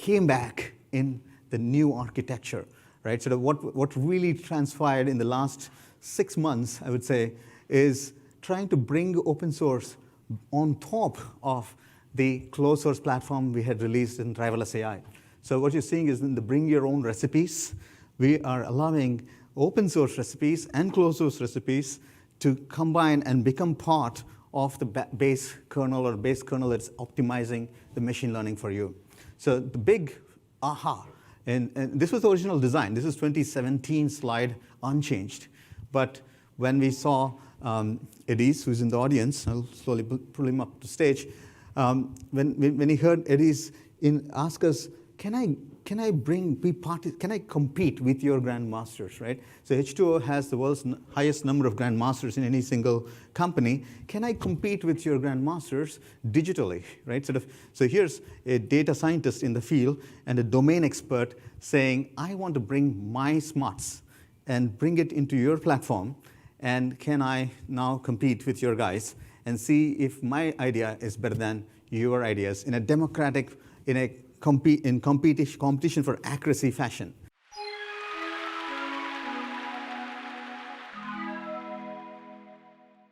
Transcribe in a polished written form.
came back in the new architecture, right? So what really transpired in the last 6 months, I would say, is trying to bring open source on top of the closed source platform we had released in driverless AI. So what you're seeing is in the bring your own recipes, we are allowing open source recipes and closed source recipes to combine and become part of the base kernel or base kernel that's optimizing the machine learning for you. So the big aha, and this was the original design. This is 2017 slide, unchanged. But when we saw Edis, who's in the audience, I'll slowly pull him up to stage. When he heard Edis ask us, can I compete with your grandmasters, right? So H2O has the world's highest number of grandmasters in any single company. Can I compete with your grandmasters digitally, right? So here's a data scientist in the field and a domain expert saying, I want to bring my smarts and bring it into your platform, and can I now compete with your guys and see if my idea is better than your ideas in a democratic, in competition for accuracy fashion.